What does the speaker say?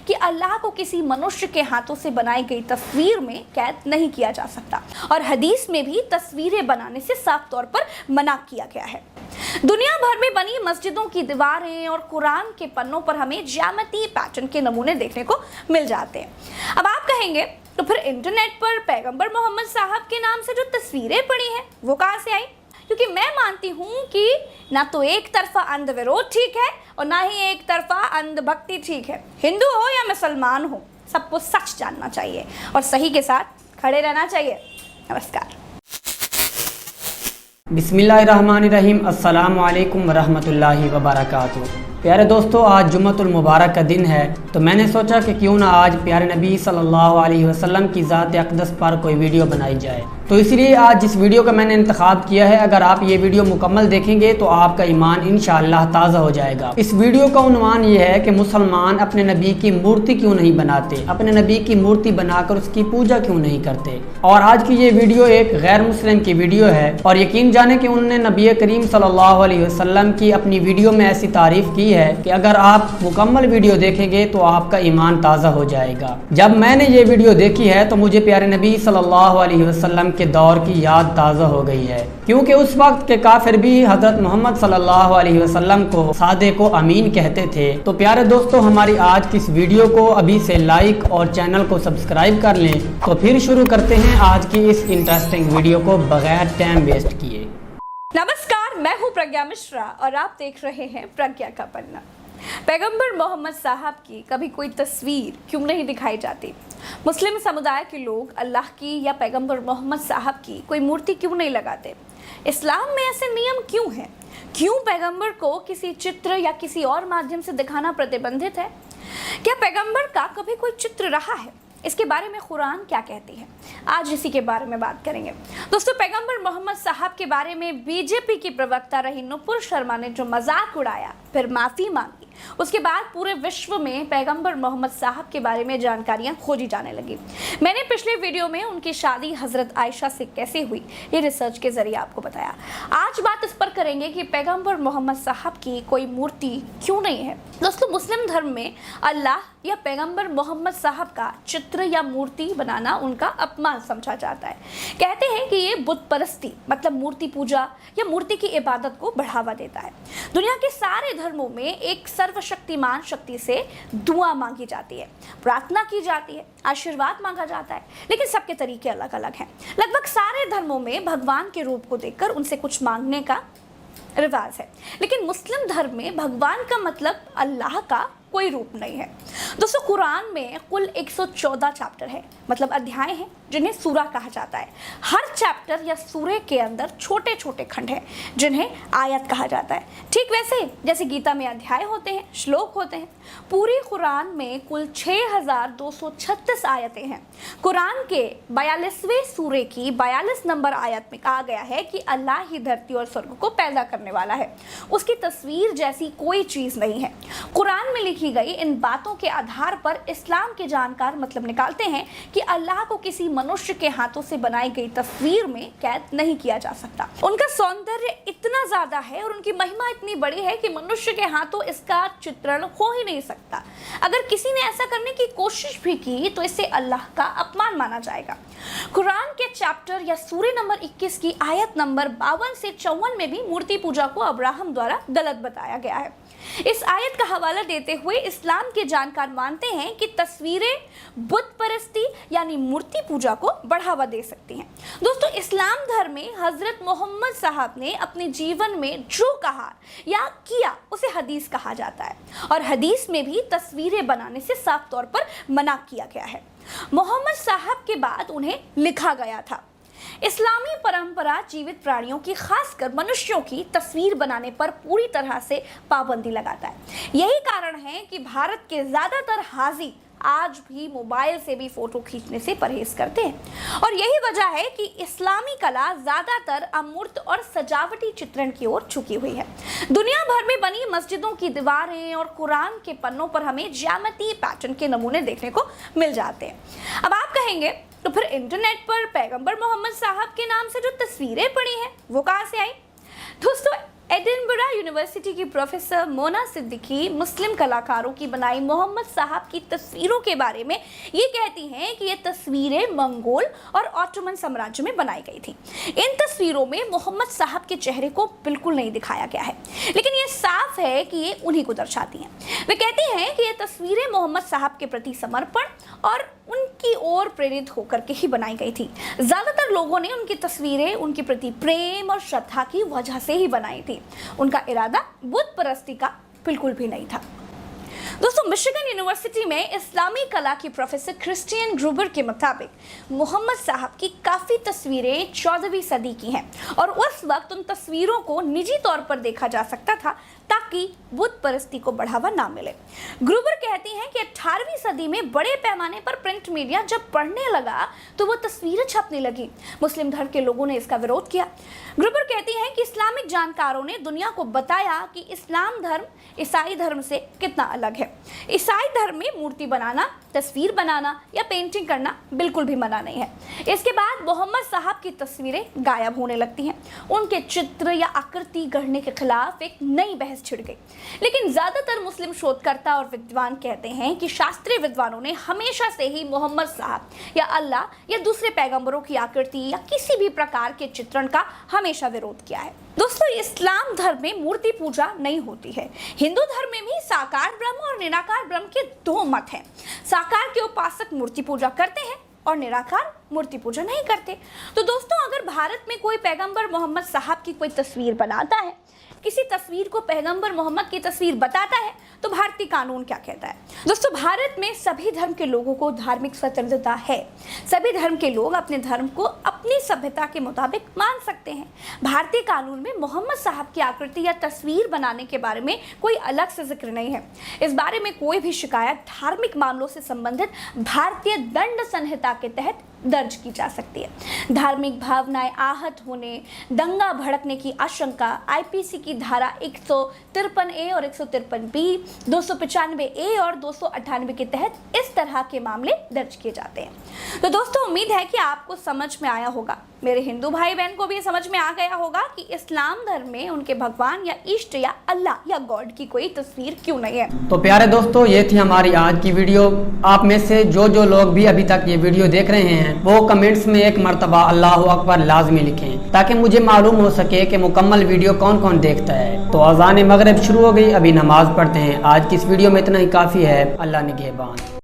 कि अल्लाह को किसी मनुष्य के हाथों से बनाई गई तस्वीर में कैद नहीं किया जा सकता और हदीस में भी तस्वीरें बनाने से साफ तौर पर मना किया गया है। दुनिया भर में बनी मस्जिदों की दीवारें और कुरान के पन्नों पर हमें ज्यामितीय पैटर्न के नमूने देखने को मिल जाते हैं। अब आप कहेंगे तो फिर इंटरनेट पर पैगंबर मोहम्मद साहब के नाम से जो तस्वीरें पड़ी हैं वो कहाँ से आई? क्योंकि मैं मानती हूँ कि ना तो एक तरफा अंध विरोध ठीक है और ना ही एक तरफा अंधभक्ति ठीक है। हिंदू हो या मुसलमान हो, सबको सच जानना चाहिए और सही के साथ खड़े रहना चाहिए। नमस्कार। बिस्मिल्लाहिर्रहमानिर्रहीम। अस्सलामु अलैकुम वरहमतुल्लाहि वबरकातुहू। प्यारे दोस्तों, आज जुम्मतुल मुबारक का दिन है, तो मैंने सोचा कि क्यों ना आज प्यारे नबी सल्लल्लाहु अलैहि वसल्लम की ज़ात अक़दस पर कोई वीडियो बनाई जाए। तो इसलिए आज जिस वीडियो का मैंने इंतखाब किया है, अगर आप ये वीडियो मुकम्मल देखेंगे तो आपका ईमान इंशाअल्लाह ताज़ा हो जाएगा। इस वीडियो का उन्वान ये है कि मुसलमान अपने नबी की मूर्ति क्यों नहीं बनाते, अपने नबी की मूर्ति बनाकर उसकी पूजा क्यों नहीं करते। और आज की ये वीडियो एक गैर मुस्लिम की वीडियो है और यकीन जाने कि उन्होंने नबी करीम सल्लल्लाहु अलैहि वसल्लम की अपनी वीडियो में ऐसी तारीफ की है कि अगर आप मुकम्मल वीडियो देखेंगे तो आपका ईमान ताज़ा हो जाएगा। जब मैंने ये वीडियो देखी है तो मुझे प्यारे नबी सल्लल्लाहु अलैहि वसल्लम के दौर की याद ताज़ा हो गई है, क्योंकि उस वक्त के काफिर भी हजरत मोहम्मद सल्लल्लाहु अलैहि वसल्लम को सादे को अमीन कहते थे। तो प्यारे दोस्तों, हमारी आज की इस वीडियो को अभी से लाइक और चैनल को सब्सक्राइब कर लें। तो फिर शुरू करते हैं आज की इस इंटरेस्टिंग वीडियो को बगैर टाइम वेस्ट किए। नमस्कार, मैं हूँ प्रज्ञा मिश्रा और आप देख रहे हैं प्रज्ञा का पन्ना। पैगंबर मोहम्मद साहब की कभी कोई तस्वीर क्यों नहीं दिखाई जाती? मुस्लिम समुदाय के लोग अल्लाह की या पैगंबर मोहम्मद साहब की कोई मूर्ति क्यों नहीं लगाते? इस्लाम में ऐसे नियम क्यों हैं? क्यों पैगंबर को किसी चित्र या किसी और माध्यम से दिखाना प्रतिबंधित है? क्या पैगंबर का कभी कोई चित्र रहा है? इसके बारे में कुरान क्या कहती है? आज इसी के बारे में बात करेंगे। दोस्तों, पैगंबर मोहम्मद साहब के बारे में बीजेपी की प्रवक्ता रही नुपुर शर्मा ने जो मजाक उड़ाया, फिर माफ़ी मांगी, उसके बाद पूरे विश्व में पैगंबर मोहम्मद साहब के बारे में जानकारियां खोजी जाने लगी। मैंने पिछले वीडियो में उनकी शादी हज़रत आयशा से कैसे हुई ये रिसर्च के जरिए आपको बताया। आज बात इस पर करेंगे कि पैगंबर मोहम्मद साहब की कोई मूर्ति क्यों नहीं है। दोस्तों, मुस्लिम धर्म में अल्लाह या पैगंबर मोहम्मद साहब का चित्र या मूर्ति बनाना उनका अपमान समझा जाता है। कहते हैं कि ये बुत परस्ती मतलब मूर्ति पूजा या मूर्ति की इबादत को बढ़ावा देता है। दुनिया के सारे धर्मों में एक सर्वशक्तिमान शक्ति से दुआ मांगी जाती है, प्रार्थना की जाती है, आशीर्वाद मांगा जाता है, लेकिन सबके तरीके अलग अलग हैं। लगभग सारे धर्मों में भगवान के रूप को देखकर उनसे कुछ मांगने का रिवाज है, लेकिन मुस्लिम धर्म में भगवान का मतलब अल्लाह का कोई रूप नहीं है। दोस्तों, कुरान में कुल 114 चैप्टर है, मतलब अध्याय हैं, जिन्हें सूरा कहा जाता है। हर चैप्टर या सूरे के अंदर छोटे छोटे खंड हैं जिन्हें आयत कहा जाता है। ठीक वैसे जैसे गीता में अध्याय होते हैं, श्लोक होते हैं। पूरी कुरान में कुल 6236 आयतें हैं। कुरान के 42वें सूरे की 42 नंबर आयत में कहा गया है कि अल्लाह ही धरती और स्वर्ग को पैदा करने वाला है, उसकी तस्वीर जैसी कोई चीज़ नहीं है। कुरान में लिखी गई इन बातों के आधार पर इस्लाम के जानकार मतलब निकालते हैं कि अल्लाह को किसी मनुष्य के हाथों से बनाई गई तस्वीर में कैद नहीं किया जा सकता। उनका सौंदर्य इतना ज्यादा है और उनकी महिमा इतनी बड़ी है कि मनुष्य के हाथों इसका चित्रण हो ही नहीं सकता। अगर किसी ने ऐसा करने की कोशिश भी की तो इसे अल्लाह का अपमान माना जाएगा। कुरान के चैप्टर या सूरे नंबर 21 की आयत नंबर 52 से 54 में भी मूर्ति पूजा को अब्राहम द्वारा गलत बताया गया है। इस आयत का हवाला देते हुए इस्लाम के जानकार मानते हैं कि तस्वीरें बुत परस्ती यानी मूर्ति पूजा को बढ़ावा दे सकती हैं। दोस्तों, इस्लाम धर्म में हजरत मोहम्मद साहब ने अपने जीवन में जो कहा या किया उसे हदीस कहा जाता है और हदीस में भी तस्वीरें बनाने से साफ तौर पर मना किया गया है। मोहम्मद साहब के बाद उन्हें लिखा गया था। इस्लामी परंपरा जीवित प्राणियों की, खासकर मनुष्यों की तस्वीर बनाने पर पूरी तरह से पाबंदी लगाता है। यही कारण है कि भारत के ज्यादातर हाजी आज भी मोबाइल से भी फोटो खींचने से परहेज करते हैं और यही वजह है कि इस्लामी कला ज्यादातर अमूर्त और सजावटी चित्रण की ओर झुकी हुई है। दुनिया भर में बनी मस्जिदों की दीवारें और कुरान के पन्नों पर हमें ज्यामितीय पैटर्न के नमूने देखने को मिल जाते हैं। अब आप कहेंगे तो फिर इंटरनेट पर पैगंबर मोहम्मद साहब के नाम से जो तस्वीरें पड़ी हैं वो कहाँ से आई? दोस्तों, एडिनबरा यूनिवर्सिटी की प्रोफेसर मोना सिद्दीकी मुस्लिम कलाकारों की बनाई मोहम्मद साहब की तस्वीरों के बारे में ये कहती हैं कि ये तस्वीरें मंगोल और ऑटोमन साम्राज्य में बनाई गई थी। इन तस्वीरों में मोहम्मद साहब के चेहरे को बिल्कुल नहीं दिखाया गया है, लेकिन ये साफ है कि ये उन्हीं को दर्शाती हैं। वे कहती हैं कि ये तस्वीरें मोहम्मद साहब के प्रति समर्पण और उनकी ओर प्रेरित होकर के ही बनाई गई थी। ज्यादातर लोगों ने उनकी तस्वीरें उनके प्रति प्रेम और श्रद्धा की वजह से ही बनाई थी। उनका इरादा बुत परस्ती का बिल्कुल भी नहीं था। दोस्तों, मिशिगन यूनिवर्सिटी में इस्लामी कला की प्रोफेसर क्रिस्टियन ग्रुबर के मुताबिक मोहम्मद साहब की काफ़ी तस्वीरें 14वीं सदी की हैं और उस वक्त उन तस्वीरों को निजी तौर पर देखा जा सकता था ताकि बुत परस्ती को बढ़ावा ना मिले। ग्रुबर कहती हैं कि 18वीं सदी में बड़े पैमाने पर प्रिंट मीडिया जब बढ़ने लगा तो वो तस्वीरें छपने लगी। मुस्लिम धर्म के लोगों ने इसका विरोध किया। ग्रुबर कहती हैं कि इस्लामिक जानकारों ने दुनिया को बताया कि इस्लाम धर्म ईसाई धर्म से कितना अलग है। ईसाई धर्म में मूर्ति बनाना, तस्वीर बनाना या पेंटिंग करना बिल्कुल भी मना नहीं है। इसके बाद मोहम्मद साहब की तस्वीरें गायब होने लगती हैं। उनके चित्र या आकृति गढ़ने के खिलाफ एक नई बहस छिड़ गई। लेकिन ज्यादातर मुस्लिम शोधकर्ता और विद्वान कहते हैं कि शास्त्रीय विद्वानों ने हमेशा से ही मोहम्मद साहब या अल्लाह या दूसरे पैगंबरों की आकृति या किसी भी प्रकार के चित्रण का हमेशा विरोध किया है। दोस्तों, इस्लाम धर्म में मूर्ति पूजा नहीं होती है। हिंदू धर्म में भी साकार ब्रह्म और निराकार ब्रह्म के दो मत हैं। साकार के उपासक मूर्ति पूजा करते हैं और निराकार मूर्ति पूजा नहीं करते। तो दोस्तों, अगर भारत में कोई पैगंबर मोहम्मद साहब की कोई तस्वीर बनाता है, किसी तस्वीर को पैगंबर मोहम्मद की तस्वीर बताता है, तो भारतीय कानून क्या कहता है? दोस्तों, भारत में सभी धर्म के लोगों को धार्मिक स्वतंत्रता है। सभी धर्म के लोग अपने धर्म को अपनी सभ्यता के मुताबिक मान सकते हैं। भारतीय कानून में मोहम्मद साहब की आकृति या तस्वीर बनाने के बारे में कोई अलग से जिक्र नहीं है। इस बारे में कोई भी शिकायत धार्मिक मामलों से संबंधित भारतीय दंड संहिता के तहत दर्ज की जा सकती है। धार्मिक भावनाएं आहत होने, दंगा भड़कने की आशंका आईपीसी की धारा 153A और 153B, 295A और 298 के तहत इस तरह के मामले दर्ज किए जाते हैं। तो दोस्तों, उम्मीद है कि आपको समझ में आया होगा। मेरे हिंदू भाई बहन को भी समझ में आ गया होगा कि इस्लाम धर्म में उनके भगवान या इष्ट या अल्लाह या गॉड की कोई तस्वीर क्यों नहीं है। तो प्यारे दोस्तों, ये थी हमारी आज की वीडियो। आप में से जो लोग भी अभी तक ये वीडियो देख रहे हैं वो कमेंट्स में एक मर्तबा अल्लाह अकबर लाजमी लिखें ताकि मुझे मालूम हो सके कि मुकम्मल वीडियो कौन कौन देखता है। तो अज़ान मगरिब शुरू हो गई, अभी नमाज पढ़ते हैं। आज की इस वीडियो में इतना ही काफ़ी है। अल्लाह निगहबान।